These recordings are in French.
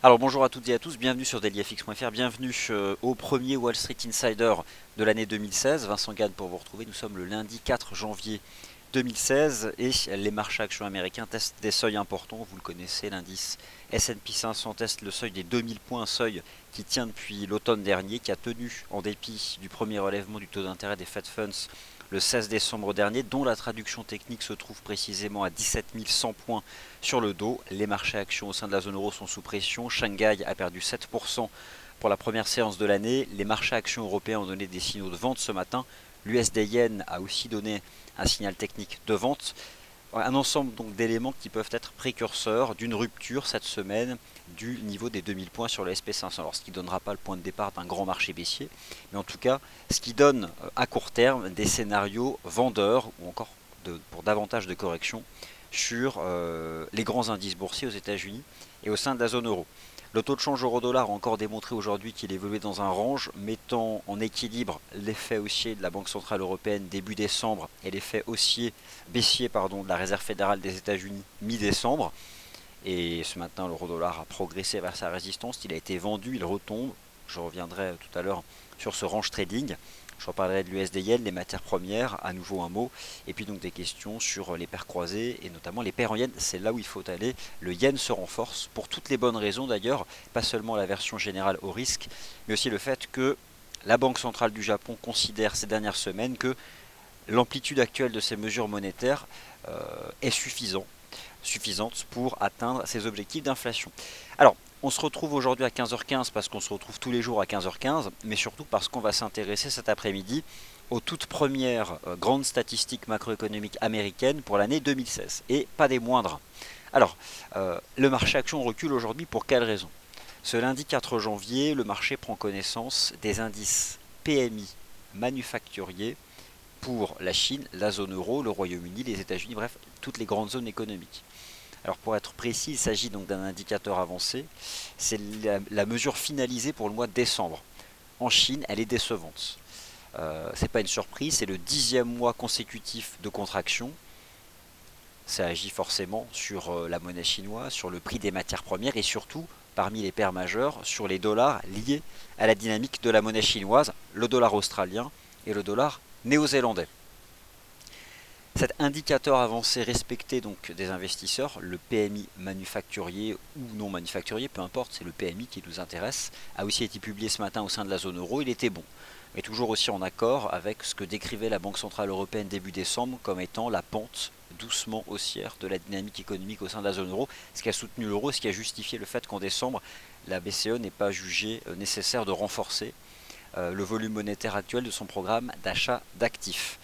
Alors bonjour à toutes et à tous, bienvenue sur dailyfx.fr, bienvenue au premier Wall Street Insider de l'année 2016. Vincent Gann pour vous retrouver, nous sommes le lundi 4 janvier 2016 et les marchés actions américains testent des seuils importants. Vous le connaissez, l'indice S&P 500 teste le seuil des 2000 points, un seuil qui tient depuis l'automne dernier, qui a tenu en dépit du premier relèvement du taux d'intérêt des Fed Funds le 16 décembre dernier, dont la traduction technique se trouve précisément à 17 100 points sur le dos. Les marchés actions au sein de la zone euro sont sous pression. Shanghai a perdu 7% pour la première séance de l'année. Les marchés actions européens ont donné des signaux de vente ce matin. L'USD Yen a aussi donné un signal technique de vente. Un ensemble donc d'éléments qui peuvent être précurseurs d'une rupture cette semaine du niveau des 2000 points sur le SP500. Alors ce qui ne donnera pas le point de départ d'un grand marché baissier, mais en tout cas ce qui donne à court terme des scénarios vendeurs ou encore pour davantage de corrections sur les grands indices boursiers aux États-Unis et au sein de la zone euro. Le taux de change euro-dollar a encore démontré aujourd'hui qu'il évoluait dans un range, mettant en équilibre l'effet haussier de la Banque Centrale Européenne début décembre et l'effet baissier de la Réserve fédérale des États-Unis mi-décembre. Et ce matin, l'euro-dollar a progressé vers sa résistance, il a été vendu, il retombe. Je reviendrai tout à l'heure sur ce range trading. Je reparlerai de l'USD Yen, les matières premières, à nouveau un mot, et puis donc des questions sur les paires croisées, et notamment les paires en yen, c'est là où il faut aller. Le yen se renforce, pour toutes les bonnes raisons d'ailleurs, pas seulement la version générale au risque, mais aussi le fait que la Banque centrale du Japon considère ces dernières semaines que l'amplitude actuelle de ces mesures monétaires est suffisante pour atteindre ses objectifs d'inflation. Alors, on se retrouve aujourd'hui à 15h15 parce qu'on se retrouve tous les jours à 15h15, mais surtout parce qu'on va s'intéresser cet après-midi aux toutes premières grandes statistiques macroéconomiques américaines pour l'année 2016, et pas des moindres. Alors, le marché action recule aujourd'hui pour quelles raisons? Ce lundi 4 janvier, le marché prend connaissance des indices PMI manufacturiers pour la Chine, la zone euro, le Royaume-Uni, les États-Unis, bref, toutes les grandes zones économiques. Alors pour être précis, il s'agit donc d'un indicateur avancé. C'est la mesure finalisée pour le mois de décembre. En Chine, elle est décevante. C'est pas une surprise, c'est le 10e mois consécutif de contraction. Ça agit forcément sur la monnaie chinoise, sur le prix des matières premières et surtout, parmi les paires majeures, sur les dollars liés à la dynamique de la monnaie chinoise, le dollar australien et le dollar néo-zélandais. Cet indicateur avancé respecté donc des investisseurs, le PMI manufacturier ou non manufacturier, peu importe, c'est le PMI qui nous intéresse, a aussi été publié ce matin au sein de la zone euro, il était bon, mais toujours aussi en accord avec ce que décrivait la Banque Centrale Européenne début décembre comme étant la pente doucement haussière de la dynamique économique au sein de la zone euro, ce qui a soutenu l'euro, ce qui a justifié le fait qu'en décembre, la BCE n'ait pas jugé nécessaire de renforcer le volume monétaire actuel de son programme d'achat d'actifs.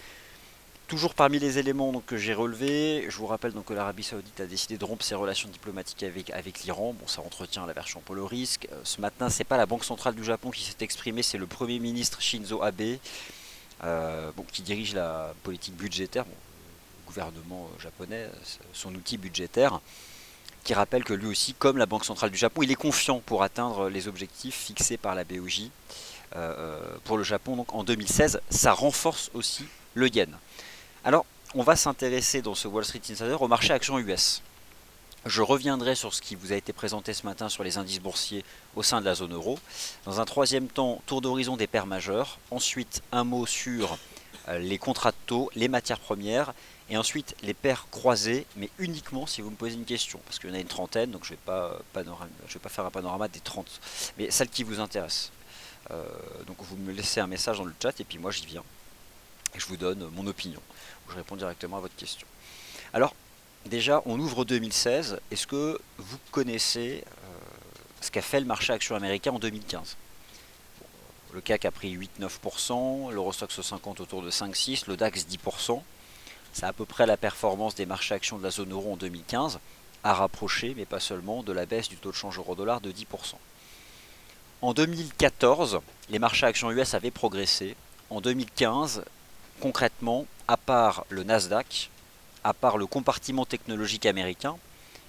Toujours parmi les éléments que j'ai relevés, je vous rappelle que l'Arabie Saoudite a décidé de rompre ses relations diplomatiques avec l'Iran. Bon, ça entretient la version pour le risque. Ce matin, c'est pas la Banque centrale du Japon qui s'est exprimée, c'est le Premier ministre Shinzo Abe, qui dirige la politique budgétaire, le gouvernement japonais, son outil budgétaire, qui rappelle que lui aussi, comme la Banque centrale du Japon, il est confiant pour atteindre les objectifs fixés par la BOJ pour le Japon. Donc en 2016, ça renforce aussi le yen. Alors, on va s'intéresser dans ce Wall Street Insider au marché actions US. Je reviendrai sur ce qui vous a été présenté ce matin sur les indices boursiers au sein de la zone euro. Dans un troisième temps, tour d'horizon des paires majeures. Ensuite, un mot sur les contrats de taux, les matières premières. Et ensuite, les paires croisées, mais uniquement si vous me posez une question. Parce qu'il y en a une trentaine, donc je ne vais pas faire un panorama des 30. Mais celle qui vous intéresse. Donc vous me laissez un message dans le chat et puis moi j'y viens. Et je vous donne mon opinion. Je réponds directement à votre question. Alors, déjà, on ouvre 2016. Est-ce que vous connaissez ce qu'a fait le marché action américain en 2015? Le CAC a pris 8-9%, l'Eurostoxx 50 autour de 5-6%, le DAX 10%. C'est à peu près la performance des marchés actions de la zone euro en 2015, à rapprocher, mais pas seulement, de la baisse du taux de change euro-dollar de 10%. En 2014, les marchés actions US avaient progressé. En 2015, concrètement, à part le Nasdaq, à part le compartiment technologique américain,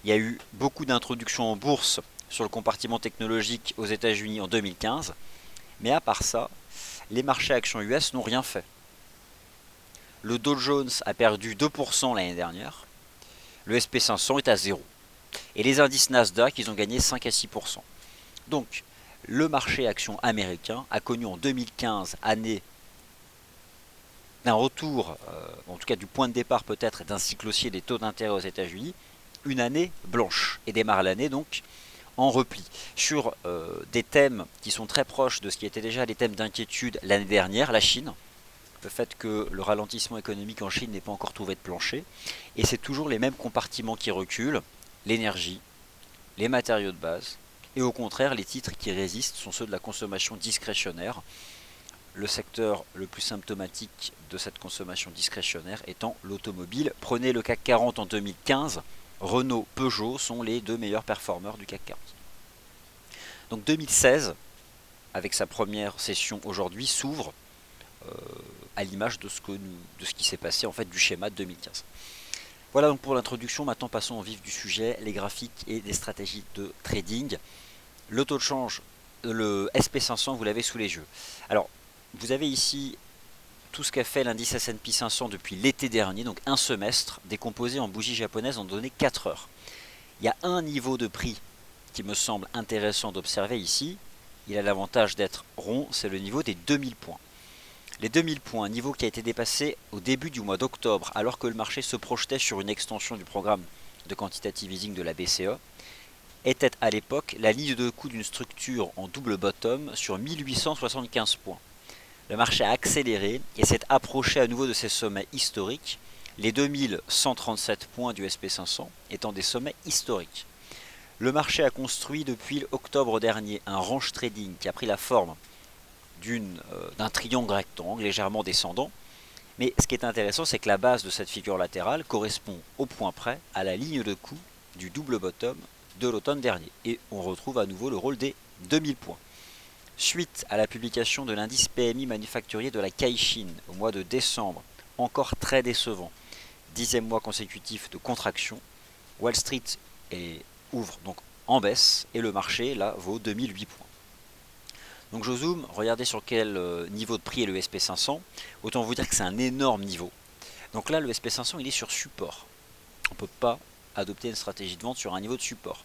il y a eu beaucoup d'introductions en bourse sur le compartiment technologique aux États-Unis en 2015, mais à part ça, les marchés actions US n'ont rien fait. Le Dow Jones a perdu 2% l'année dernière, le SP500 est à 0, et les indices Nasdaq, ils ont gagné 5 à 6%. Donc, le marché actions américain a connu en 2015, année d'un retour, en tout cas du point de départ peut-être d'un cycle haussier des taux d'intérêt aux États-Unis, une année blanche et démarre l'année donc en repli sur des thèmes qui sont très proches de ce qui était déjà des thèmes d'inquiétude l'année dernière, la Chine, le fait que le ralentissement économique en Chine n'ait pas encore trouvé de plancher, et c'est toujours les mêmes compartiments qui reculent, l'énergie, les matériaux de base, et au contraire les titres qui résistent sont ceux de la consommation discrétionnaire, le secteur le plus symptomatique de cette consommation discrétionnaire étant l'automobile. Prenez le CAC 40 en 2015, Renault, Peugeot sont les deux meilleurs performeurs du CAC 40. Donc 2016, avec sa première session aujourd'hui, s'ouvre à l'image de ce qui s'est passé en fait du schéma de 2015. Voilà donc pour l'introduction. Maintenant passons au vif du sujet, les graphiques et les stratégies de trading. Le taux de change, le SP500, vous l'avez sous les yeux. Alors, vous avez ici tout ce qu'a fait l'indice S&P 500 depuis l'été dernier, donc un semestre, décomposé en bougies japonaises en données 4 heures. Il y a un niveau de prix qui me semble intéressant d'observer ici. Il a l'avantage d'être rond, c'est le niveau des 2000 points. Les 2000 points, niveau qui a été dépassé au début du mois d'octobre, alors que le marché se projetait sur une extension du programme de quantitative easing de la BCE, était à l'époque la ligne de coup d'une structure en double bottom sur 1875 points. Le marché a accéléré et s'est approché à nouveau de ses sommets historiques, les 2137 points du SP500 étant des sommets historiques. Le marché a construit depuis octobre dernier un range trading qui a pris la forme d'un triangle rectangle légèrement descendant, mais ce qui est intéressant, c'est que la base de cette figure latérale correspond au point près à la ligne de coup du double bottom de l'automne dernier, et on retrouve à nouveau le rôle des 2000 points. Suite à la publication de l'indice PMI manufacturier de la Caixin au mois de décembre, encore très décevant, 10e mois consécutif de contraction, Wall Street ouvre donc en baisse et le marché là vaut 2008 points. Donc je zoome, regardez sur quel niveau de prix est le SP500, autant vous dire que c'est un énorme niveau. Donc là le SP500 il est sur support, on ne peut pas adopter une stratégie de vente sur un niveau de support.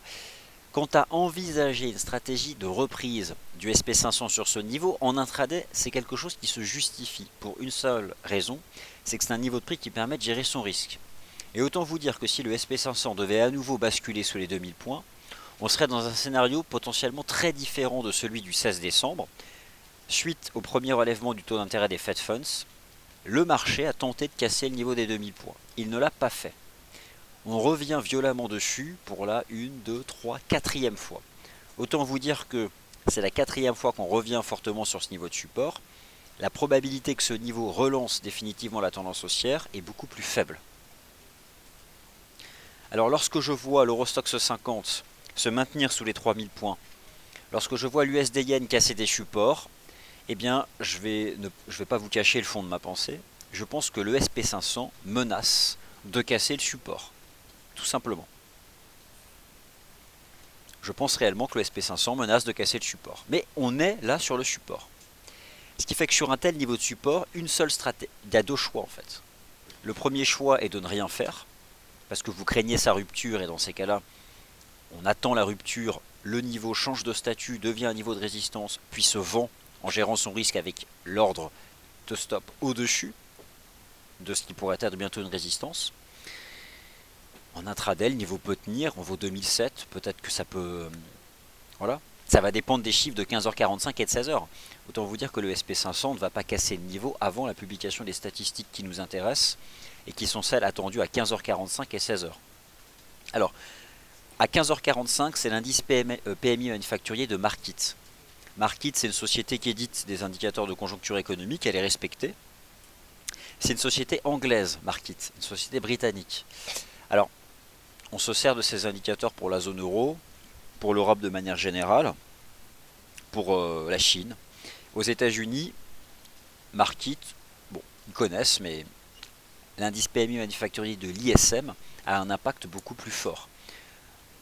Quant à envisager une stratégie de reprise du SP500 sur ce niveau, en intraday, c'est quelque chose qui se justifie pour une seule raison, c'est que c'est un niveau de prix qui permet de gérer son risque. Et autant vous dire que si le SP500 devait à nouveau basculer sous les 2000 points, on serait dans un scénario potentiellement très différent de celui du 16 décembre. Suite au premier relèvement du taux d'intérêt des Fed Funds, le marché a tenté de casser le niveau des 2000 points. Il ne l'a pas fait. On revient violemment dessus pour la 1, 2, 3, 4e fois. Autant vous dire que c'est la 4e fois qu'on revient fortement sur ce niveau de support. La probabilité que ce niveau relance définitivement la tendance haussière est beaucoup plus faible. Alors lorsque je vois l'Eurostoxx 50 se maintenir sous les 3000 points, lorsque je vois l'USD Yen casser des supports, eh bien je vais pas vous cacher le fond de ma pensée. Je pense que le SP500 menace de casser le support. Tout simplement. Je pense réellement que le SP500 menace de casser le support. Mais on est là sur le support. Ce qui fait que sur un tel niveau de support, une seule stratégie. Il y a deux choix en fait. Le premier choix est de ne rien faire, parce que vous craignez sa rupture, et dans ces cas-là, on attend la rupture, le niveau change de statut, devient un niveau de résistance, puis se vend en gérant son risque avec l'ordre de stop au-dessus de ce qui pourrait être bientôt une résistance. En intraday, le niveau peut tenir, on vaut 2007, peut-être que ça peut... voilà. Ça va dépendre des chiffres de 15h45 et de 16h. Autant vous dire que le SP500 ne va pas casser le niveau avant la publication des statistiques qui nous intéressent et qui sont celles attendues à 15h45 et 16h. Alors, à 15h45, c'est l'indice PMI manufacturier de Markit. Markit, c'est une société qui édite des indicateurs de conjoncture économique, elle est respectée. C'est une société anglaise, Markit, une société britannique. Alors, on se sert de ces indicateurs pour la zone euro, pour l'Europe de manière générale, pour la Chine. Aux États-Unis, Markit, bon, ils connaissent, mais l'indice PMI manufacturier de l'ISM a un impact beaucoup plus fort.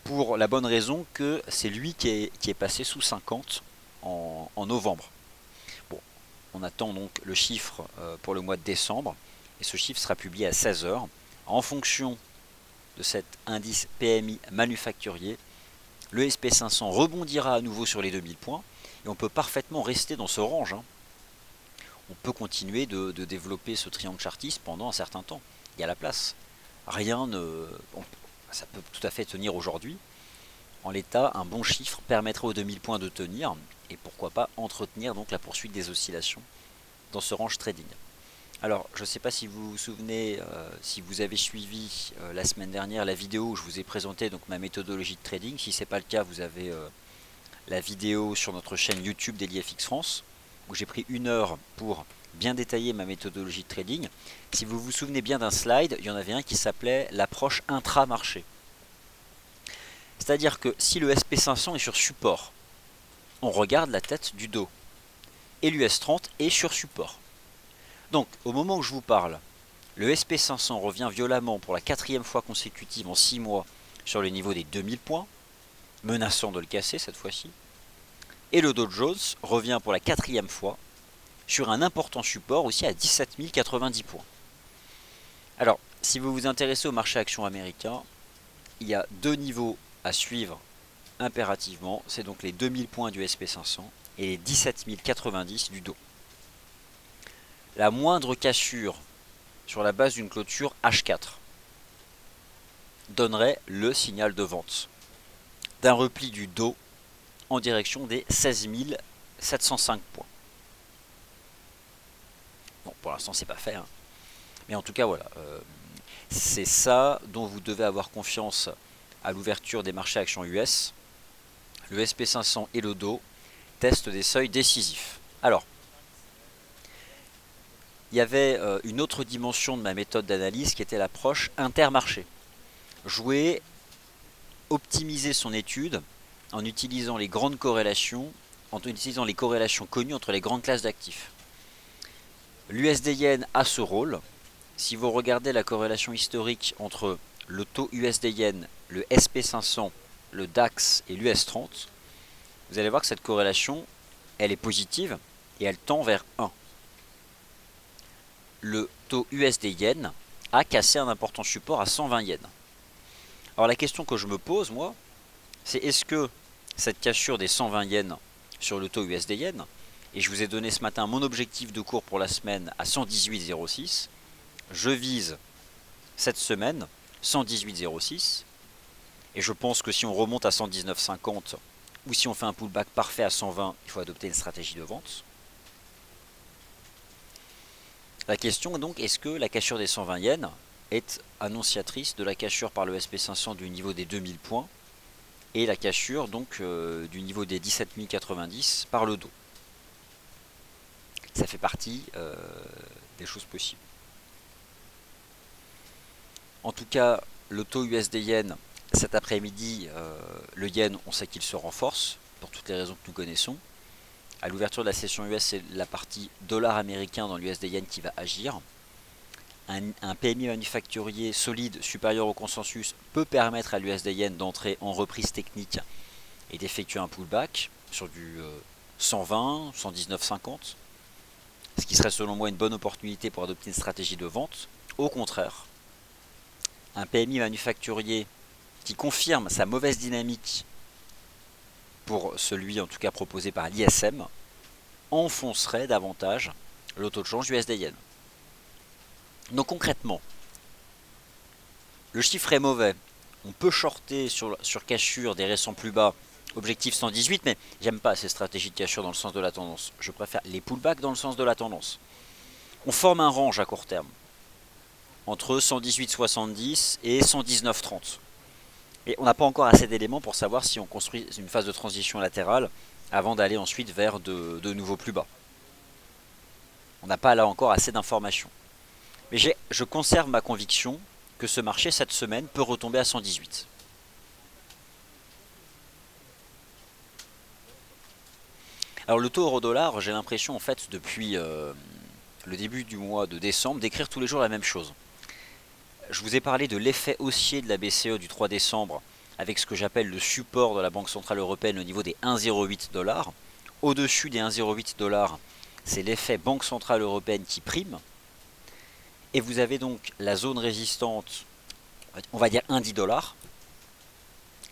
Pour la bonne raison que c'est lui qui est passé sous 50 en novembre. Bon, on attend donc le chiffre pour le mois de décembre, et ce chiffre sera publié à 16h. En fonction de cet indice PMI manufacturier, le SP500 rebondira à nouveau sur les 2000 points, et on peut parfaitement rester dans ce range, hein. On peut continuer de développer ce triangle chartiste pendant un certain temps. Il y a la place. Rien ne... ça peut tout à fait tenir aujourd'hui. En l'état, un bon chiffre permettrait aux 2000 points de tenir, et pourquoi pas entretenir donc la poursuite des oscillations dans ce range trading. Alors, je ne sais pas si vous vous souvenez, si vous avez suivi la semaine dernière la vidéo où je vous ai présenté donc ma méthodologie de trading. Si ce n'est pas le cas, vous avez la vidéo sur notre chaîne YouTube DailyFX France, où j'ai pris 1 heure pour bien détailler ma méthodologie de trading. Si vous vous souvenez bien d'un slide, il y en avait un qui s'appelait l'approche intra-marché. C'est-à-dire que si le SP500 est sur support, on regarde la tête du dos, et l'US30 est sur support. Donc, au moment où je vous parle, le SP500 revient violemment pour la 4e fois consécutive en 6 mois sur le niveau des 2000 points, menaçant de le casser cette fois-ci. Et le Dow Jones revient pour la 4e fois sur un important support aussi à 17 090 points. Alors, si vous vous intéressez au marché action américain, il y a 2 niveaux à suivre impérativement. C'est donc les 2000 points du SP500 et les 17 090 du Dow. La moindre cassure sur la base d'une clôture H4 donnerait le signal de vente d'un repli du Dow en direction des 16 705 points. Bon, pour l'instant, c'est pas fait, hein. Mais en tout cas, voilà. C'est ça dont vous devez avoir confiance à l'ouverture des marchés actions US. Le SP500 et le Dow testent des seuils décisifs. Alors, il y avait une autre dimension de ma méthode d'analyse qui était l'approche intermarché. Jouer, optimiser son étude en utilisant les grandes corrélations, en utilisant les corrélations connues entre les grandes classes d'actifs. L'USD Yen a ce rôle. Si vous regardez la corrélation historique entre le taux USD Yen, le SP500, le DAX et l'US30, vous allez voir que cette corrélation, elle est positive et elle tend vers 1. Le taux USD Yen a cassé un important support à 120 yens. Alors la question que je me pose, moi, c'est est-ce que cette cassure des 120 yens sur le taux USD Yen, et je vous ai donné ce matin mon objectif de cours pour la semaine à 118,06, je vise cette semaine 118,06, et je pense que si on remonte à 119,50, ou si on fait un pullback parfait à 120, il faut adopter une stratégie de vente. La question est donc, est-ce que la cassure des 120 yens est annonciatrice de la cassure par le SP500 du niveau des 2000 points et la cassure donc du niveau des 17 090 par le Dow. Ça fait partie des choses possibles. En tout cas, le taux USD Yen, cet après-midi, le Yen, on sait qu'il se renforce, pour toutes les raisons que nous connaissons. À l'ouverture de la session US, c'est la partie dollar américain dans l'USD Yen qui va agir. Un PMI manufacturier solide supérieur au consensus peut permettre à l'USD Yen d'entrer en reprise technique et d'effectuer un pullback sur du 120, 119,50, ce qui serait selon moi une bonne opportunité pour adopter une stratégie de vente. Au contraire, un PMI manufacturier qui confirme sa mauvaise dynamique pour celui en tout cas proposé par l'ISM, enfoncerait davantage le taux de change USD Yen. Donc concrètement, le chiffre est mauvais. On peut shorter sur cassure des récents plus bas, objectif 118, mais j'aime pas ces stratégies de cassure dans le sens de la tendance. Je préfère les pullbacks dans le sens de la tendance. On forme un range à court terme, entre 118,70 et 119,30. Et on n'a pas encore assez d'éléments pour savoir si on construit une phase de transition latérale avant d'aller ensuite vers de nouveaux plus bas. On n'a pas là encore assez d'informations. Mais je conserve ma conviction que ce marché cette semaine peut retomber à 118. Alors le taux euro-dollar, j'ai l'impression en fait depuis le début du mois de décembre d'écrire tous les jours la même chose. Je vous ai parlé de l'effet haussier de la BCE du 3 décembre avec ce que j'appelle le support de la Banque Centrale Européenne au niveau des 1,08 $. Au-dessus des 1,08 $, c'est l'effet Banque Centrale Européenne qui prime. Et vous avez donc la zone résistante, on va dire 1,10 $,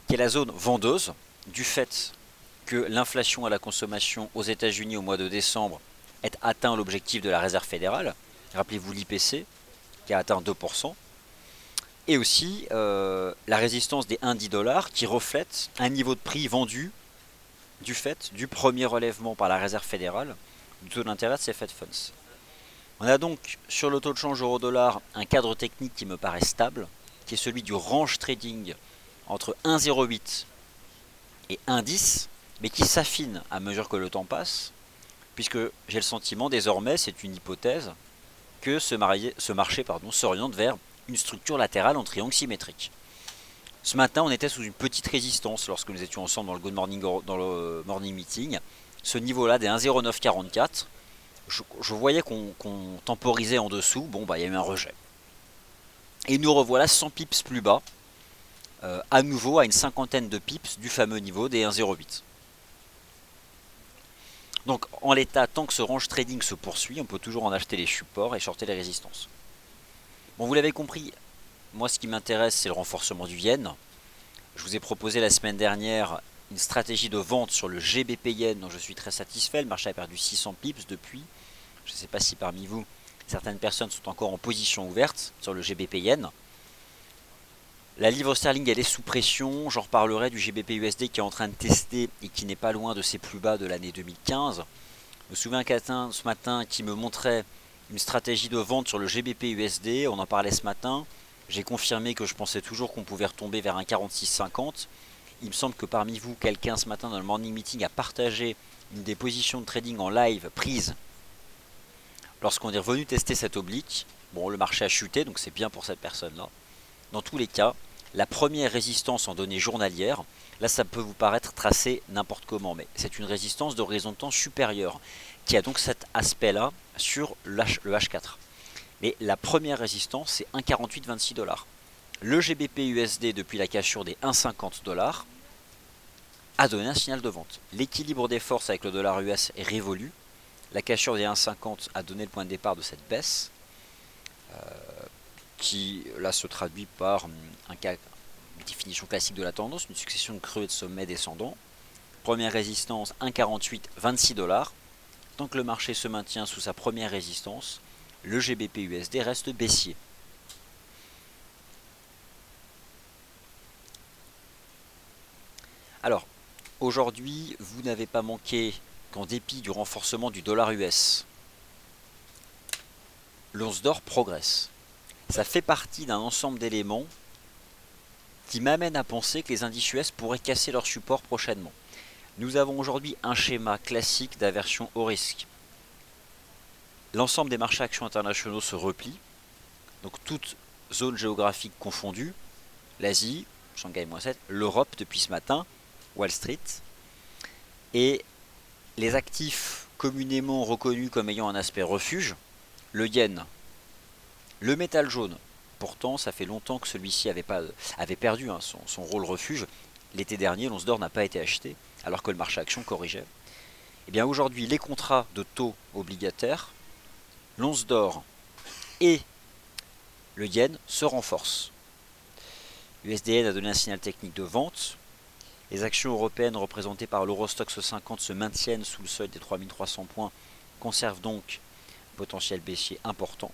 qui est la zone vendeuse, du fait que l'inflation à la consommation aux États-Unis au mois de décembre ait atteint l'objectif de la Réserve fédérale. Rappelez-vous l'IPC qui a atteint 2%. Et aussi la résistance des 1,10 $ qui reflète un niveau de prix vendu du fait du premier relèvement par la Réserve fédérale du taux d'intérêt de ces Fed Funds. On a donc sur le taux de change euro-dollar un cadre technique qui me paraît stable, qui est celui du range trading entre 1,08 et 1,10, mais qui s'affine à mesure que le temps passe, puisque j'ai le sentiment désormais, c'est une hypothèse, que ce marché s'oriente vers une structure latérale en triangle symétrique. Ce matin, on était sous une petite résistance lorsque nous étions ensemble dans le morning meeting. Ce niveau-là, des 1,0944, je voyais qu'on temporisait en dessous. Bon, bah, il y a eu un rejet. Et nous revoilà 100 pips plus bas, à nouveau à une cinquantaine de pips du fameux niveau des 1,08. Donc, en l'état, tant que ce range trading se poursuit, on peut toujours en acheter les supports et shorter les résistances. Bon, vous l'avez compris, moi ce qui m'intéresse c'est le renforcement du yen. Je vous ai proposé la semaine dernière une stratégie de vente sur le GBP yen dont je suis très satisfait. Le marché a perdu 600 pips depuis. Je ne sais pas si parmi vous, certaines personnes sont encore en position ouverte sur le GBP yen. La livre sterling elle est sous pression. J'en reparlerai du GBP USD qui est en train de tester et qui n'est pas loin de ses plus bas de l'année 2015. Je me souviens qu'Atin ce matin qui me montrait une stratégie de vente sur le GBP USD, on en parlait ce matin. J'ai confirmé que je pensais toujours qu'on pouvait retomber vers un 46,50. Il me semble que parmi vous, quelqu'un ce matin dans le morning meeting a partagé une des positions de trading en live prises lorsqu'on est revenu tester cette oblique. Bon, le marché a chuté, donc c'est bien pour cette personne-là. Dans tous les cas, la première résistance en données journalières, là ça peut vous paraître tracé n'importe comment, mais c'est une résistance d'horizon de temps supérieur qui a donc cet aspect-là sur le H4. Mais la première résistance, c'est 1,4826 $. Le GBP USD, depuis la cassure des 1,50 $, a donné un signal de vente. L'équilibre des forces avec le dollar US est révolu. La cassure des 1,50 a donné le point de départ de cette baisse, qui là se traduit par une définition classique de la tendance, une succession de creux et de sommets descendants. Première résistance, 1,4826 $. Tant que le marché se maintient sous sa première résistance, le GBP USD reste baissier. Alors, aujourd'hui, vous n'avez pas manqué qu'en dépit du renforcement du dollar US, l'once d'or progresse. Ça fait partie d'un ensemble d'éléments qui m'amènent à penser que les indices US pourraient casser leur support prochainement. Nous avons aujourd'hui un schéma classique d'aversion au risque. L'ensemble des marchés actions internationaux se replient, donc toutes zones géographiques confondues, l'Asie, Shanghai -7, l'Europe depuis ce matin, Wall Street, et les actifs communément reconnus comme ayant un aspect refuge, le yen, le métal jaune, pourtant ça fait longtemps que celui-ci avait perdu son rôle refuge, l'été dernier l'once d'or n'a pas été acheté, alors que le marché action corrigeait. Et bien aujourd'hui les contrats de taux obligataires, l'once d'or et le yen se renforcent. USDN a donné un signal technique de vente. Les actions européennes représentées par l'Eurostoxx 50 se maintiennent sous le seuil des 3300 points, conservent donc un potentiel baissier important.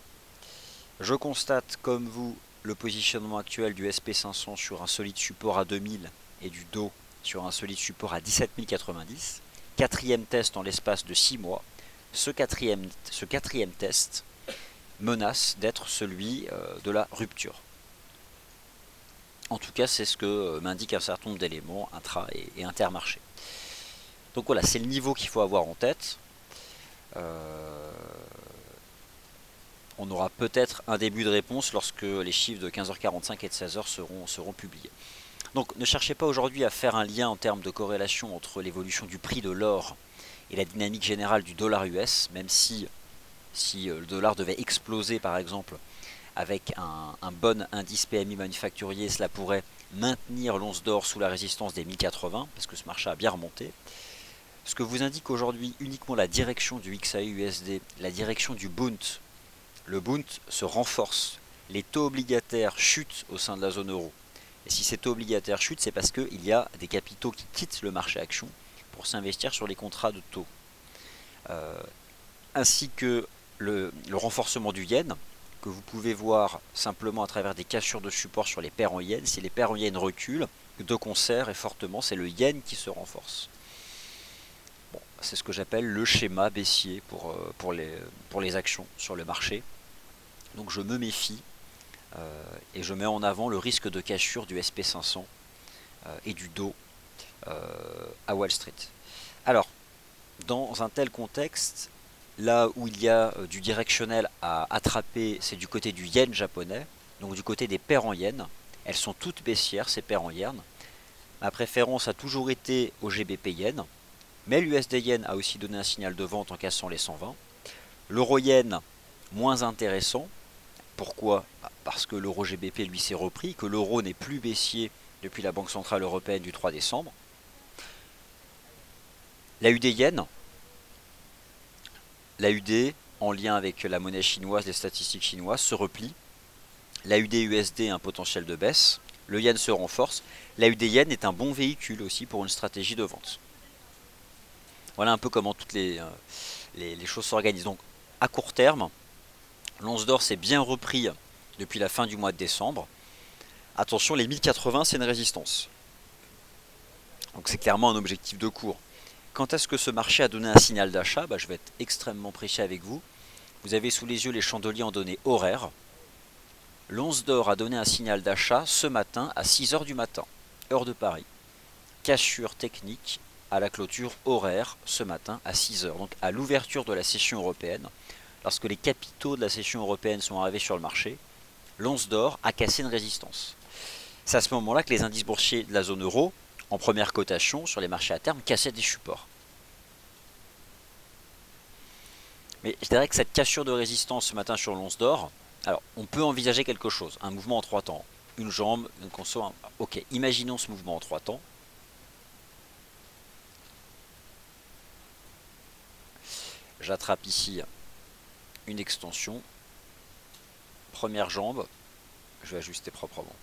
Je constate comme vous le positionnement actuel du SP500 sur un solide support à 2000 et du Dow sur un solide support à 17090. Quatrième test en l'espace de 6 mois. Ce quatrième test menace d'être celui de la rupture. En tout cas, c'est ce que m'indique un certain nombre d'éléments intra et intermarché. Donc voilà, c'est le niveau qu'il faut avoir en tête. On aura peut-être un début de réponse lorsque les chiffres de 15h45 et de 16h seront publiés. Donc ne cherchez pas aujourd'hui à faire un lien en termes de corrélation entre l'évolution du prix de l'or et la dynamique générale du dollar US, même si le dollar devait exploser par exemple avec un bon indice PMI manufacturier, cela pourrait maintenir l'once d'or sous la résistance des 1080, parce que ce marché a bien remonté. Ce que vous indique aujourd'hui uniquement la direction du XAU-USD, la direction du Bund. Le Bund se renforce, les taux obligataires chutent au sein de la zone euro. Et si ces taux obligataires chutent, c'est parce qu'il y a des capitaux qui quittent le marché action pour s'investir sur les contrats de taux. Ainsi que le renforcement du yen, que vous pouvez voir simplement à travers des cassures de support sur les paires en yen. Si les paires en yen reculent, de concert et fortement, c'est le yen qui se renforce. Bon, c'est ce que j'appelle le schéma baissier pour les actions sur le marché. Donc je me méfie et je mets en avant le risque de cassure du SP500 et du Dow à Wall Street. Alors, dans un tel contexte, là où il y a du directionnel à attraper, c'est du côté du yen japonais, donc du côté des paires en yen. Elles sont toutes baissières, ces paires en yen. Ma préférence a toujours été au GBP yen, mais l'USD yen a aussi donné un signal de vente en cassant les 120. L'euro yen, moins intéressant. Pourquoi? Parce que l'euro GBP lui s'est repris, que l'euro n'est plus baissier depuis la Banque Centrale Européenne du 3 décembre. La UD yen, l'AUD, en lien avec la monnaie chinoise, les statistiques chinoises, se replie. L'AUD USD a un potentiel de baisse. Le yen se renforce. L'AUD yen est un bon véhicule aussi pour une stratégie de vente. Voilà un peu comment toutes les choses s'organisent. Donc, à court terme, l'once d'or s'est bien repris depuis la fin du mois de décembre. Attention, les 1080, c'est une résistance. Donc, c'est clairement un objectif de cours. Quand est-ce que ce marché a donné un signal d'achat? Je vais être extrêmement précis avec vous. Vous avez sous les yeux les chandeliers en données horaires. L'once d'or a donné un signal d'achat ce matin à 6 h du matin, heure de Paris. Cassure technique à la clôture horaire ce matin à 6 h. Donc à l'ouverture de la session européenne, lorsque les capitaux de la session européenne sont arrivés sur le marché, l'once d'or a cassé une résistance. C'est à ce moment-là que les indices boursiers de la zone euro, en première cotation sur les marchés à terme, cassaient des supports. Mais je dirais que cette cassure de résistance ce matin sur l'once d'or, alors on peut envisager quelque chose, un mouvement en 3 temps. Une jambe, une conso, ok, imaginons ce mouvement en 3 temps. J'attrape ici une extension. Première jambe, je vais ajuster proprement.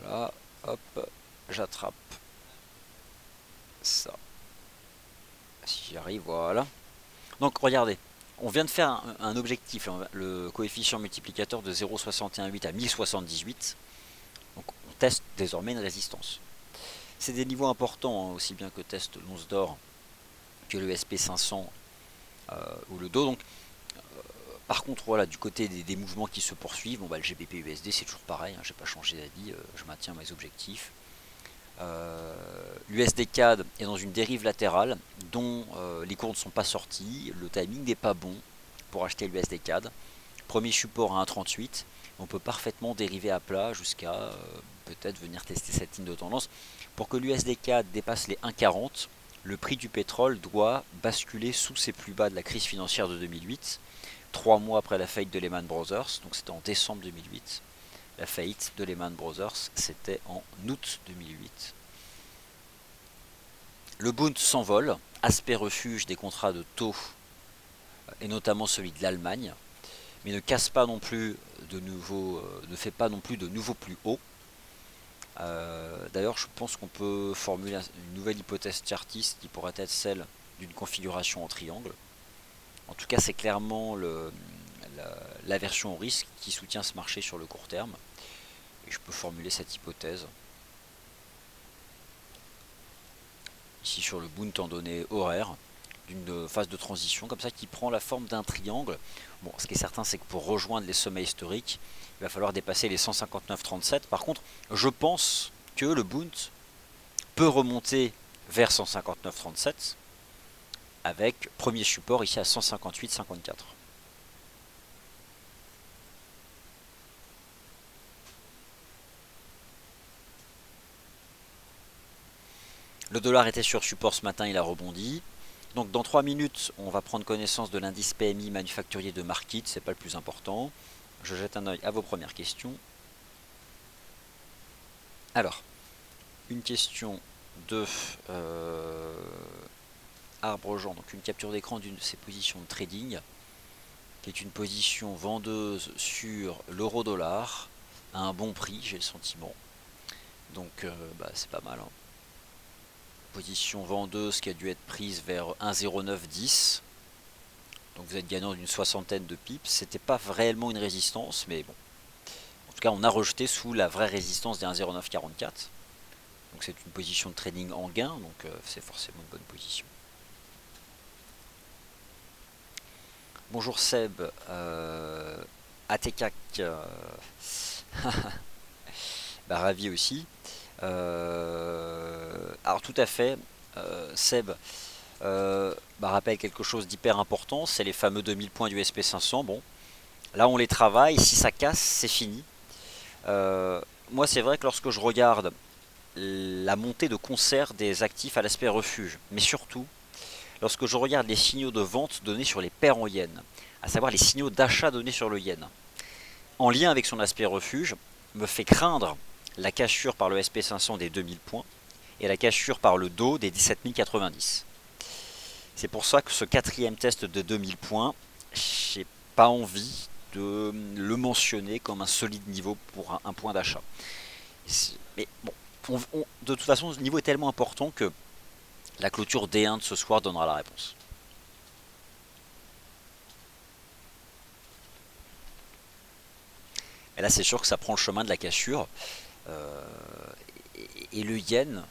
Voilà, hop, j'attrape ça. Si j'y arrive, voilà. Donc regardez, on vient de faire un objectif, le coefficient multiplicateur de 0,618 à 1078. Donc on teste désormais une résistance. C'est des niveaux importants, aussi bien que teste l'once d'or que le SP500 ou le Dow. Donc, par contre, voilà, du côté des mouvements qui se poursuivent, le GBP USD c'est toujours pareil, j'ai pas changé d'avis, je maintiens mes objectifs. L'USD CAD est dans une dérive latérale dont les cours ne sont pas sortis, le timing n'est pas bon pour acheter l'USD CAD. Premier support à 1,38, on peut parfaitement dériver à plat jusqu'à peut-être venir tester cette ligne de tendance. Pour que l'USD CAD dépasse les 1,40, le prix du pétrole doit basculer sous ses plus bas de la crise financière de 2008, 3 mois après la faillite de Lehman Brothers, donc c'était en décembre 2008. La faillite de Lehman Brothers, c'était en août 2008. Le Bund s'envole, aspect refuge des contrats de taux, et notamment celui de l'Allemagne, mais ne casse pas non plus de nouveaux, ne fait pas non plus de nouveaux plus hauts. D'ailleurs, je pense qu'on peut formuler une nouvelle hypothèse chartiste qui pourrait être celle d'une configuration en triangle. En tout cas, c'est clairement l'aversion au risque qui soutient ce marché sur le court terme. Et je peux formuler cette hypothèse. Ici sur le Bund en données horaires, d'une phase de transition comme ça qui prend la forme d'un triangle. Bon, ce qui est certain, c'est que pour rejoindre les sommets historiques, il va falloir dépasser les 159,37. Par contre, je pense que le Bund peut remonter vers 159,37 avec premier support ici à 158,54. Le dollar était sur support ce matin, il a rebondi. Donc dans 3 minutes, on va prendre connaissance de l'indice PMI manufacturier de Markit, c'est pas le plus important. Je jette un œil à vos premières questions. Alors, une question de Arbre Jean, donc une capture d'écran d'une de ses positions de trading. qui est une position vendeuse sur l'euro-dollar à un bon prix, j'ai le sentiment. Donc c'est pas mal, hein. Position vendeuse qui a dû être prise vers 1,0910. Donc vous êtes gagnant d'une soixantaine de pips. C'était pas réellement une résistance, mais bon. En tout cas, on a rejeté sous la vraie résistance des 1,0944. Donc c'est une position de trading en gain, donc c'est forcément une bonne position. Bonjour Seb, ATCAC, ravi aussi. Alors tout à fait, Seb rappelle quelque chose d'hyper important, c'est les fameux 2000 points du SP500. Bon, là on les travaille, si ça casse, c'est fini. Moi c'est vrai que lorsque je regarde la montée de concert des actifs à l'aspect refuge, mais surtout lorsque je regarde les signaux de vente donnés sur les paires en yens, à savoir les signaux d'achat donnés sur le yen, en lien avec son aspect refuge, me fait craindre la cassure par le SP500 des 2000 points et la cassure par le dos des 17 090. C'est pour ça que ce quatrième test de 2000 points, j'ai pas envie de le mentionner comme un solide niveau pour un point d'achat. Mais bon, de toute façon, ce niveau est tellement important que la clôture D1 de ce soir donnera la réponse. Et là, c'est sûr que ça prend le chemin de la cassure. Et le yen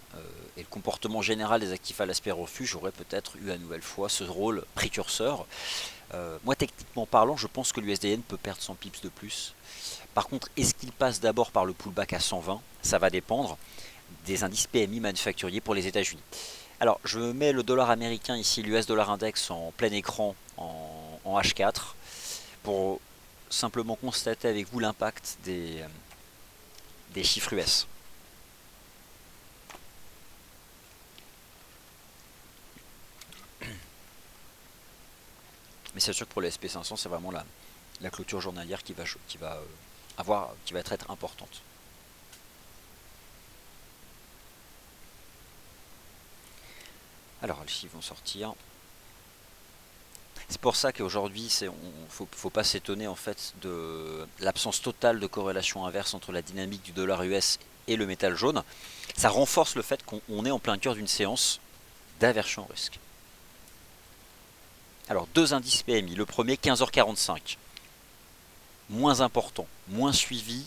et le comportement général des actifs à l'aspect refuge aurait peut-être eu à nouvelle fois ce rôle précurseur. Moi, techniquement parlant, je pense que l'USD-yen peut perdre 100 pips de plus. Par contre, est-ce qu'il passe d'abord par le pullback à 120? Ça va dépendre des indices PMI manufacturiers pour les États-Unis. Alors, je mets le dollar américain ici, l'US dollar index en plein écran en H4 pour simplement constater avec vous l'impact des chiffres US. Mais c'est sûr que pour le SP500, c'est vraiment la clôture journalière qui va être importante. Alors, les chiffres vont sortir. C'est pour ça qu'aujourd'hui, faut pas s'étonner en fait de l'absence totale de corrélation inverse entre la dynamique du dollar US et le métal jaune. Ça renforce le fait qu'on est en plein cœur d'une séance d'aversion au risque. Alors, deux indices PMI. Le premier, 15h45. Moins important, moins suivi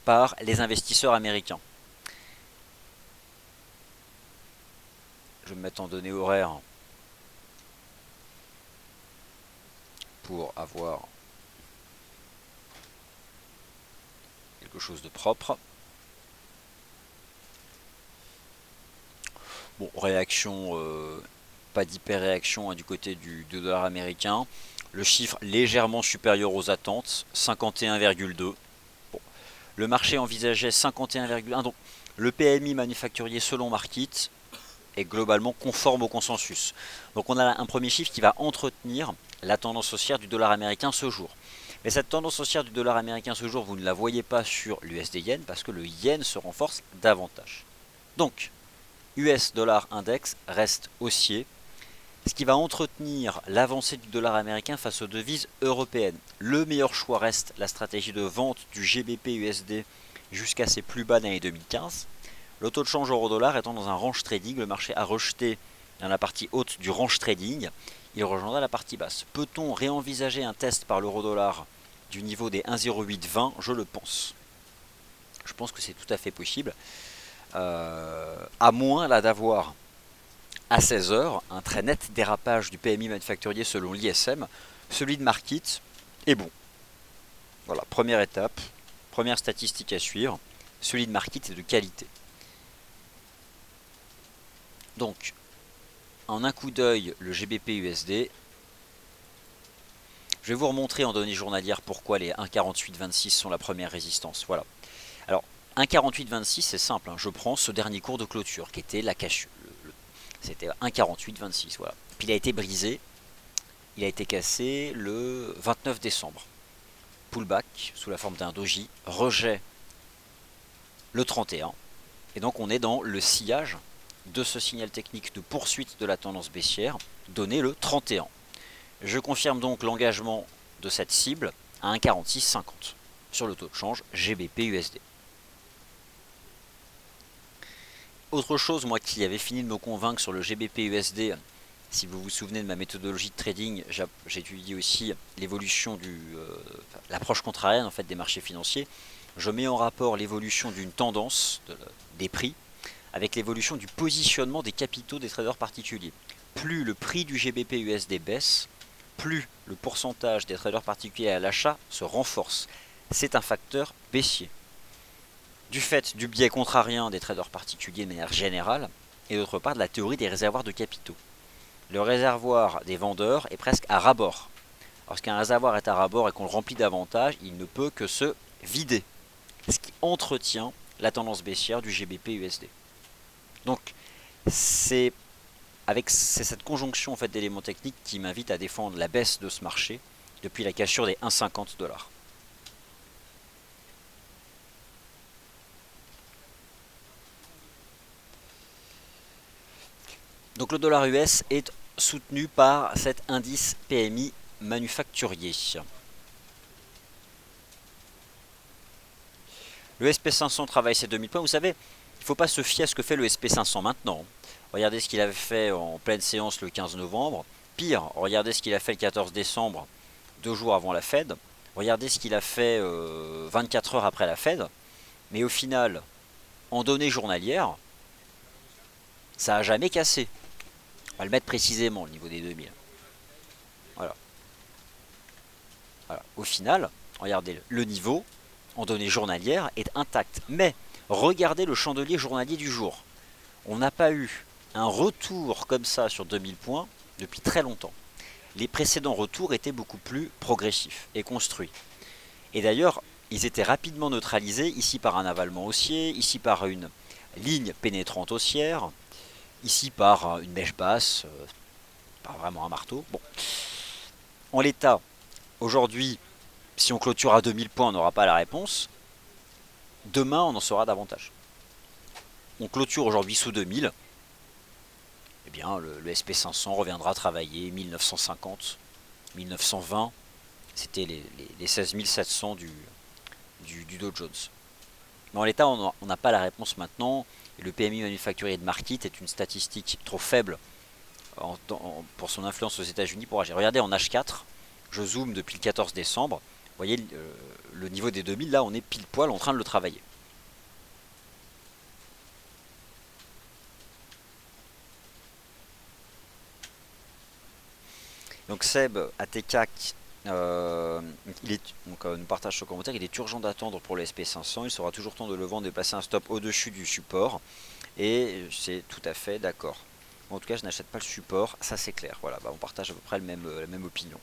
par les investisseurs américains. Je vais me mettre en données horaires pour avoir quelque chose de propre. Bon, réaction, pas d'hyper-réaction du côté du dollar américain. Le chiffre légèrement supérieur aux attentes, 51,2. Bon. Le marché envisageait 51,1. Donc le PMI manufacturier selon Markit est globalement conforme au consensus. Donc on a un premier chiffre qui va entretenir la tendance haussière du dollar américain ce jour. Mais cette tendance haussière du dollar américain ce jour, vous ne la voyez pas sur l'USD-Yen parce que le Yen se renforce davantage. Donc, US dollar index reste haussier, ce qui va entretenir l'avancée du dollar américain face aux devises européennes. Le meilleur choix reste la stratégie de vente du GBP USD jusqu'à ses plus bas d'année 2015. Le taux de change euro-dollar étant dans un range trading, le marché a rejeté dans la partie haute du range trading, il rejoindra la partie basse. Peut-on réenvisager un test par l'euro-dollar du niveau des 1,0820? Je le pense. Je pense que c'est tout à fait possible. À moins là d'avoir à 16h un très net dérapage du PMI manufacturier selon l'ISM. Celui de Markit est bon. Voilà, première étape, première statistique à suivre. Celui de Markit est de qualité. Donc, en un coup d'œil, le GBP USD. Je vais vous remontrer en données journalières pourquoi les 1,4826 sont la première résistance. Voilà. Alors, 1,4826, c'est simple. Hein. Je prends ce dernier cours de clôture qui était la cassure. C'était 1,4826. Voilà. Puis il a été brisé. Il a été cassé le 29 décembre. Pullback sous la forme d'un doji. Rejet le 31. Et donc on est dans le sillage de ce signal technique de poursuite de la tendance baissière donné le 31. Je confirme donc l'engagement de cette cible à 1,4650 sur le taux de change GBP-USD. Autre chose, moi qui avais fini de me convaincre sur le GBP-USD, si vous vous souvenez de ma méthodologie de trading, j'étudie aussi l'évolution l'approche contrarienne en fait des marchés financiers. Je mets en rapport l'évolution d'une tendance des prix avec l'évolution du positionnement des capitaux des traders particuliers. Plus le prix du GBP-USD baisse, plus le pourcentage des traders particuliers à l'achat se renforce. C'est un facteur baissier. Du fait du biais contrarien des traders particuliers de manière générale, et d'autre part de la théorie des réservoirs de capitaux. Le réservoir des vendeurs est presque à ras-bord. Lorsqu'un réservoir est à ras-bord et qu'on le remplit davantage, il ne peut que se vider, ce qui entretient la tendance baissière du GBP-USD. Donc c'est cette conjonction en fait, d'éléments techniques qui m'invite à défendre la baisse de ce marché depuis la cassure des 1,50 $. Donc le dollar US est soutenu par cet indice PMI manufacturier. Le SP500 travaille ses 2000 points. Vous savez, il ne faut pas se fier à ce que fait le SP500 maintenant. Regardez ce qu'il avait fait en pleine séance le 15 novembre. Pire, regardez ce qu'il a fait le 14 décembre, 2 jours avant la Fed. Regardez ce qu'il a fait 24 heures après la Fed. Mais au final, en données journalières, ça n'a jamais cassé. On va le mettre précisément au niveau des 2000. Voilà. Au final, regardez le niveau en données journalières est intact. Mais regardez le chandelier journalier du jour. On n'a pas eu un retour comme ça sur 2000 points depuis très longtemps. Les précédents retours étaient beaucoup plus progressifs et construits. Et d'ailleurs, ils étaient rapidement neutralisés, ici par un avalement haussier, ici par une ligne pénétrante haussière, ici par une mèche basse, pas vraiment un marteau. Bon. En l'état, aujourd'hui, si on clôture à 2000 points, on n'aura pas la réponse. Demain, on en saura davantage. On clôture aujourd'hui sous 2000. Eh bien, le SP500 reviendra travailler 1950, 1920. C'était les 16 700 du Dow Jones. Mais en l'état, on n'a pas la réponse maintenant. Et le PMI manufacturier de Markit est une statistique trop faible pour son influence aux États-Unis pour agir. Regardez en H4, je zoome depuis le 14 décembre. Vous voyez le niveau des 2000, là on est pile poil en train de le travailler. Donc Seb ATK nous partage ce commentaire. Il est urgent d'attendre pour le SP500. Il sera toujours temps de le vendre et placer un stop au-dessus du support. Et c'est tout à fait d'accord. En tout cas, je n'achète pas le support. Ça, c'est clair. Voilà, on partage à peu près la même opinion.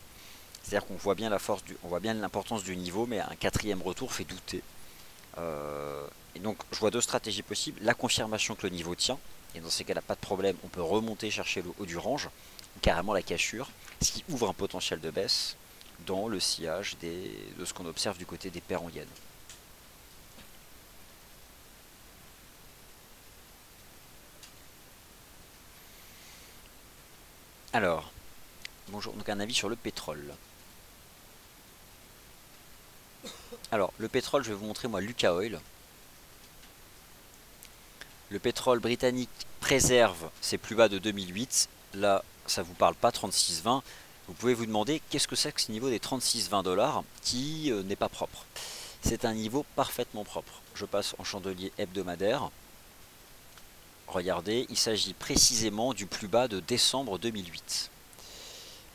C'est-à-dire qu'on voit bien on voit bien l'importance du niveau, mais un quatrième retour fait douter. Et donc, je vois deux stratégies possibles. La confirmation que le niveau tient. Et dans ces cas-là, pas de problème. On peut remonter chercher le haut du range, ou carrément la cassure, ce qui ouvre un potentiel de baisse dans le sillage de ce qu'on observe du côté des paires en yens. Alors, bonjour, donc un avis sur le pétrole. Alors, le pétrole, je vais vous montrer moi Lucas Oil. Le pétrole britannique préserve ses plus bas de 2008. Là, ça vous parle pas 36,20. Vous pouvez vous demander qu'est-ce que c'est que ce niveau des 36,20 $ qui n'est pas propre. C'est un niveau parfaitement propre. Je passe en chandelier hebdomadaire. Regardez, il s'agit précisément du plus bas de décembre 2008.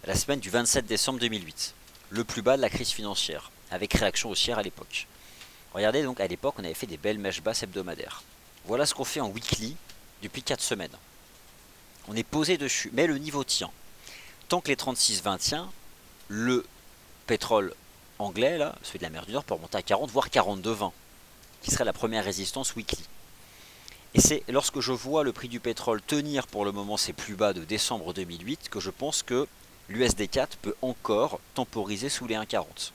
La semaine du 27 décembre 2008. Le plus bas de la crise financière, avec réaction haussière à l'époque. Regardez donc, à l'époque, on avait fait des belles mèches basses hebdomadaires. Voilà ce qu'on fait en weekly depuis 4 semaines. On est posé dessus, mais le niveau tient. Tant que les 36,20 tient, le pétrole anglais, là, celui de la mer du Nord, peut remonter à 40, voire 42,20, qui serait la première résistance weekly. Et c'est lorsque je vois le prix du pétrole tenir pour le moment ses plus bas de décembre 2008 que je pense que l'USD4 peut encore temporiser sous les 1,40.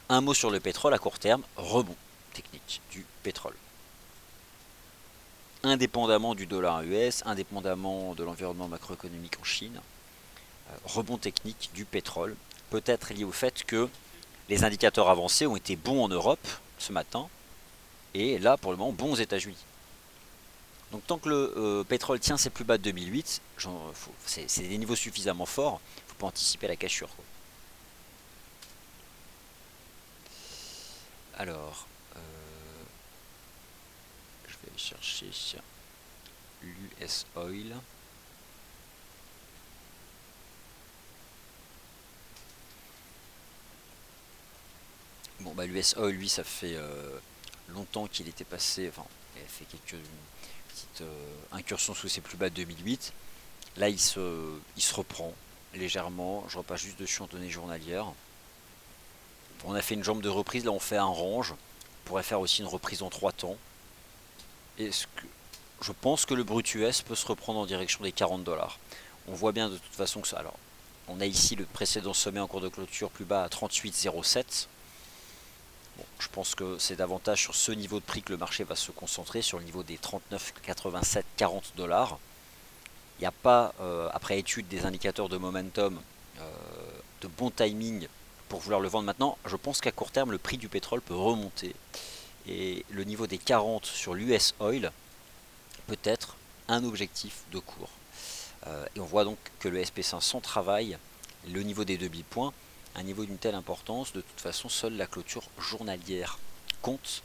Un mot sur le pétrole à court terme, rebond technique du pétrole. Indépendamment du dollar US, indépendamment de l'environnement macroéconomique en Chine, rebond technique du pétrole, peut-être lié au fait que les indicateurs avancés ont été bons en Europe ce matin, et là pour le moment bons aux États-Unis. Donc tant que le pétrole tient ses plus bas de 2008, c'est des niveaux suffisamment forts, il ne faut pas anticiper la cassure, quoi. Alors, je vais aller chercher l'US Oil. Bon bah l'US Oil, lui, ça fait longtemps qu'il était passé, enfin, il a fait une petite incursion sous ses plus bas de 2008. Là, il se reprend légèrement. Je repasse juste dessus en données journalières. On a fait une jambe de reprise, là on fait un range. On pourrait faire aussi une reprise en 3 temps. Je pense que le brut US peut se reprendre en direction des 40 $. On voit bien de toute façon que ça. Alors, on a ici le précédent sommet en cours de clôture plus bas à 38,07. Bon, je pense que c'est davantage sur ce niveau de prix que le marché va se concentrer, sur le niveau des 39,87, 40 $. Il n'y a pas, après étude des indicateurs de momentum, de bon timing pour vouloir le vendre maintenant. Je pense qu'à court terme, le prix du pétrole peut remonter. Et le niveau des 40 sur l'US Oil peut être un objectif de cours. Et on voit donc que le SP500 travaille le niveau des 2000 points, un niveau d'une telle importance. De toute façon, seule la clôture journalière compte.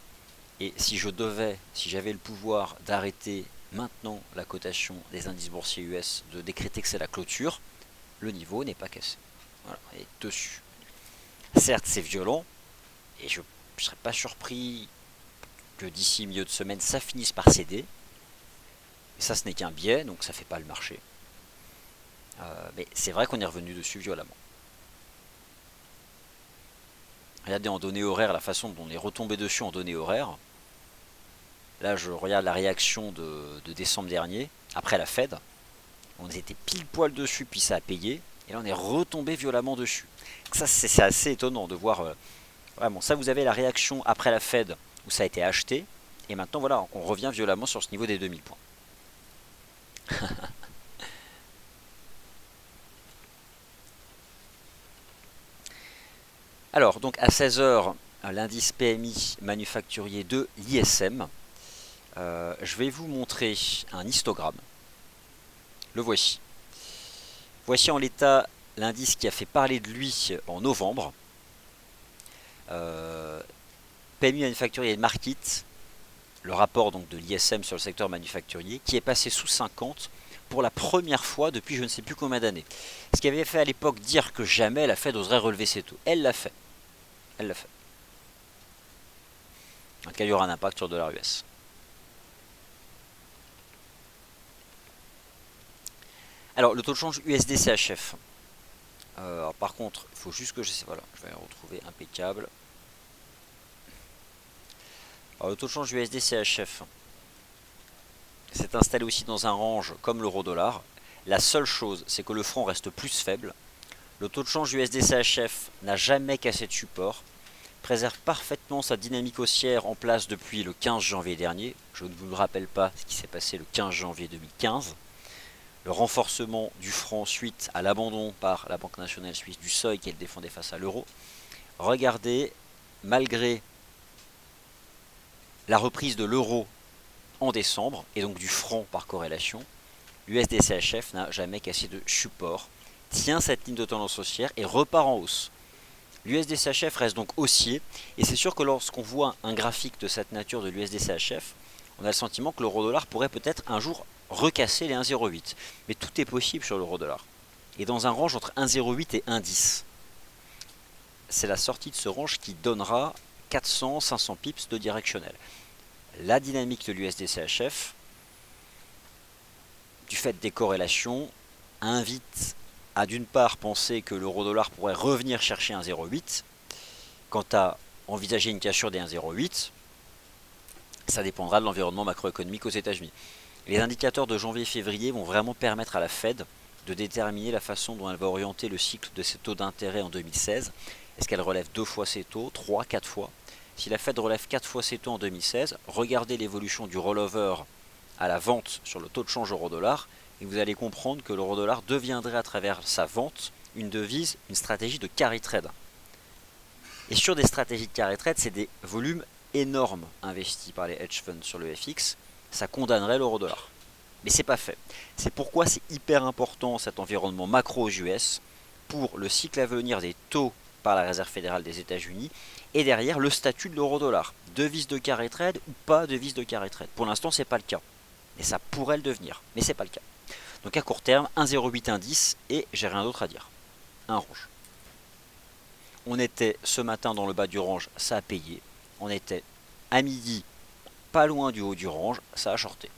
Et si j'avais le pouvoir d'arrêter maintenant la cotation des indices boursiers US, de décréter que c'est la clôture, le niveau n'est pas cassé. Voilà, et dessus. Certes, c'est violent, et je ne serais pas surpris que d'ici milieu de semaine, ça finisse par céder. Et ça, ce n'est qu'un biais, donc ça ne fait pas le marché. Mais c'est vrai qu'on est revenu dessus violemment. Regardez en données horaires la façon dont on est retombé dessus en données horaires. Là, je regarde la réaction de décembre dernier, après la Fed. On était pile poil dessus, puis ça a payé. Et là, on est retombé violemment dessus. Ça, c'est assez étonnant de voir. Vraiment, ça, vous avez la réaction après la Fed, où ça a été acheté. Et maintenant, voilà, on revient violemment sur ce niveau des 2000 points. Alors, donc à 16 h, l'indice PMI manufacturier de l'ISM. Je vais vous montrer un histogramme. Le voici. Voici en l'état l'indice qui a fait parler de lui en novembre. PMI manufacturier Market, le rapport donc de l'ISM sur le secteur manufacturier, qui est passé sous 50 pour la première fois depuis je ne sais plus combien d'années. Ce qui avait fait à l'époque dire que jamais la Fed oserait relever ses taux. Elle l'a fait. Elle l'a fait. Donc il y aura un impact sur le dollar US. Alors le taux de change USD-CHF. Par contre, il faut juste que je sais. Voilà, je vais retrouver impeccable. Alors, le taux de change USD-CHF s'est installé aussi dans un range comme l'euro-dollar. La seule chose, c'est que le franc reste plus faible. Le taux de change USD-CHF n'a jamais cassé de support, préserve parfaitement sa dynamique haussière en place depuis le 15 janvier dernier. Je ne vous rappelle pas ce qui s'est passé le 15 janvier 2015. Le renforcement du franc suite à l'abandon par la Banque nationale suisse du seuil qu'elle défendait face à l'euro. Regardez, malgré la reprise de l'euro en décembre, et donc du franc par corrélation, l'USD-CHF n'a jamais cassé de support, tient cette ligne de tendance haussière et repart en hausse. L'USD-CHF reste donc haussier, et c'est sûr que lorsqu'on voit un graphique de cette nature de l'USD-CHF, on a le sentiment que l'euro-dollar pourrait peut-être un jour recasser les 1,08. Mais tout est possible sur l'euro-dollar. Et dans un range entre 1,08 et 1,10. C'est la sortie de ce range qui donnera 400-500 pips de directionnel. La dynamique de l'USD-CHF, du fait des corrélations, invite à d'une part penser que l'euro-dollar pourrait revenir chercher 1,08. Quant à envisager une cassure des 1,08, ça dépendra de l'environnement macroéconomique aux États-Unis. Les indicateurs de janvier-février vont vraiment permettre à la Fed de déterminer la façon dont elle va orienter le cycle de ses taux d'intérêt en 2016. Est-ce qu'elle relève 2 fois ses taux, 3, 4 fois? Si la Fed relève 4 fois ses taux en 2016, regardez l'évolution du rollover à la vente sur le taux de change euro-dollar et vous allez comprendre que l'euro-dollar deviendrait à travers sa vente une devise, une stratégie de carry trade. Et sur des stratégies de carry trade, c'est des volumes énormes investis par les hedge funds sur le FX, ça condamnerait l'euro-dollar. Mais c'est pas fait. C'est pourquoi c'est hyper important cet environnement macro aux US pour le cycle à venir des taux par la Réserve fédérale des États-Unis et derrière le statut de l'euro-dollar. Devise de carry trade ou pas devise de carry trade. Pour l'instant, c'est pas le cas. Et ça pourrait le devenir, mais c'est pas le cas. Donc à court terme, 1,08 indice et j'ai rien d'autre à dire. Un range. On était ce matin dans le bas du range, ça a payé. On était à midi, pas loin du haut du range, ça a shorté.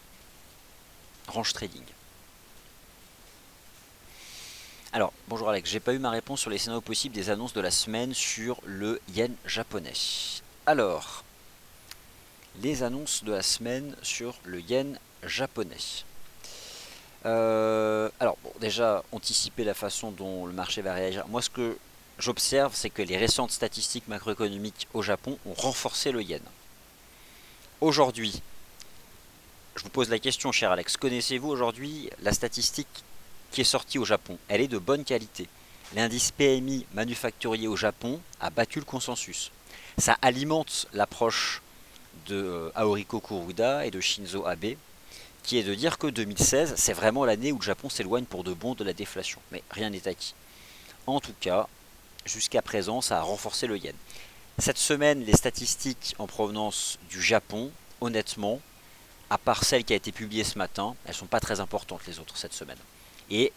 Range trading. Alors, bonjour Alex, j'ai pas eu ma réponse sur les scénarios possibles des annonces de la semaine sur le yen japonais. Alors, les annonces de la semaine sur le yen japonais. Alors, bon, déjà, anticiper la façon dont le marché va réagir. Moi, ce que j'observe, c'est que les récentes statistiques macroéconomiques au Japon ont renforcé le yen. Aujourd'hui, je vous pose la question, cher Alex, connaissez-vous aujourd'hui la statistique qui est sortie au Japon? Elle est de bonne qualité. L'indice PMI manufacturier au Japon a battu le consensus. Ça alimente l'approche de Aoriko Kuroda et de Shinzo Abe, qui est de dire que 2016, c'est vraiment l'année où le Japon s'éloigne pour de bon de la déflation. Mais rien n'est acquis. En tout cas, jusqu'à présent, ça a renforcé le yen. Cette semaine, les statistiques en provenance du Japon, honnêtement, à part celle qui a été publiée ce matin, elles ne sont pas très importantes les autres cette semaine. Et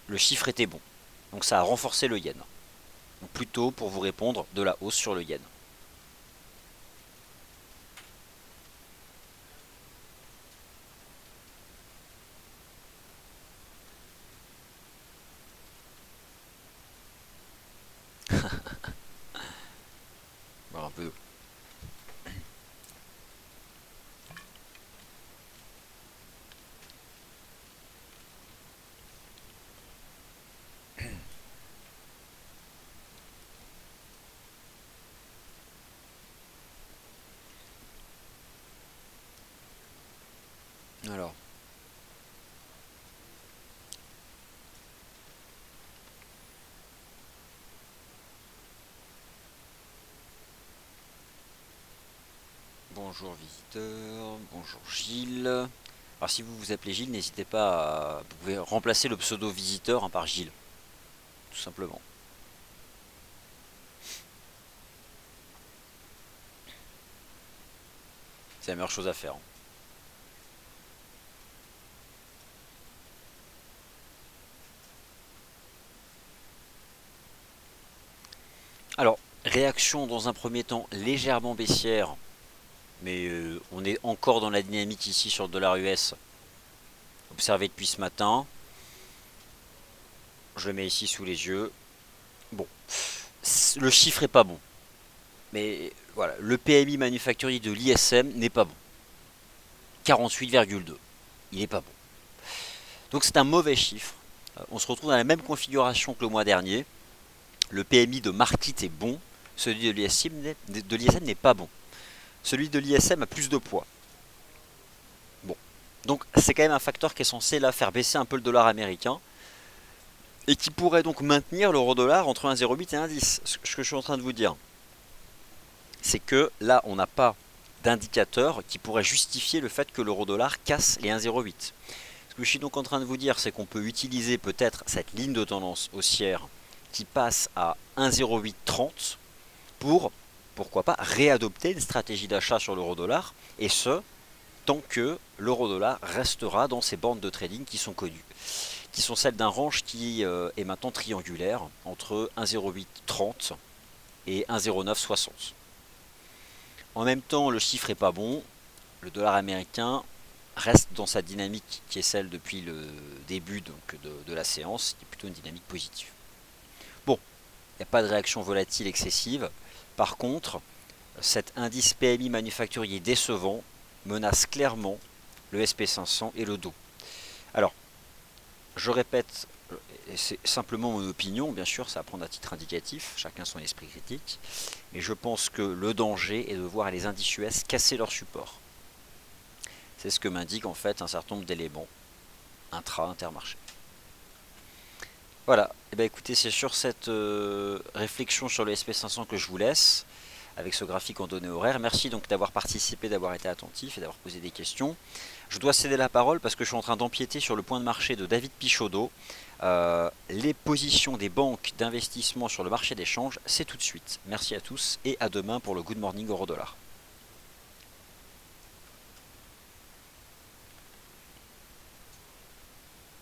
le chiffre était bon. Donc ça a renforcé le yen. Donc plutôt, pour vous répondre, de la hausse sur le yen. Voilà un peu. Alors. Bonjour visiteur, bonjour Gilles. Alors si vous vous appelez Gilles, n'hésitez pas à... Vous pouvez remplacer le pseudo visiteur par Gilles. Tout simplement. C'est la meilleure chose à faire. Alors, réaction dans un premier temps légèrement baissière, mais on est encore dans la dynamique ici sur le dollar US, observé depuis ce matin. Je le mets ici sous les yeux. Bon, le chiffre est pas bon, mais voilà, le PMI manufacturier de l'ISM n'est pas bon. 48,2, il n'est pas bon. Donc c'est un mauvais chiffre. On se retrouve dans la même configuration que le mois dernier. Le PMI de Markit est bon, celui de l'ISM n'est pas bon. Celui de l'ISM a plus de poids. Bon, donc c'est quand même un facteur qui est censé là faire baisser un peu le dollar américain et qui pourrait donc maintenir l'euro-dollar entre 1,08 et 1,10. Ce que je suis en train de vous dire, c'est que là on n'a pas d'indicateur qui pourrait justifier le fait que l'euro-dollar casse les 1,08. Ce que je suis donc en train de vous dire, c'est qu'on peut utiliser peut-être cette ligne de tendance haussière qui passe à 1,0830 pour, pourquoi pas, réadopter une stratégie d'achat sur l'euro-dollar, et ce, tant que l'euro-dollar restera dans ces bandes de trading qui sont connues, qui sont celles d'un range qui est maintenant triangulaire entre 1,0830 et 1,0960. En même temps, le chiffre est pas bon, le dollar américain reste dans sa dynamique qui est celle depuis le début donc, de la séance, qui est plutôt une dynamique positive. Bon, il n'y a pas de réaction volatile excessive. Par contre, cet indice PMI manufacturier décevant menace clairement le SP500 et le Dow. Alors, je répète, c'est simplement mon opinion, bien sûr, ça va prendre à titre indicatif, chacun son esprit critique, mais je pense que le danger est de voir les indices US casser leur support. C'est ce que m'indique en fait un certain nombre d'éléments. Intermarché. Voilà, et ben écoutez, c'est sur cette réflexion sur le SP500 que je vous laisse, avec ce graphique en données horaires. Merci donc d'avoir participé, d'avoir été attentif et d'avoir posé des questions. Je dois céder la parole parce que je suis en train d'empiéter sur le point de marché de David Pichaudot. Les positions des banques d'investissement sur le marché des changes, c'est tout de suite. Merci à tous et à demain pour le Good Morning Euro Dollar.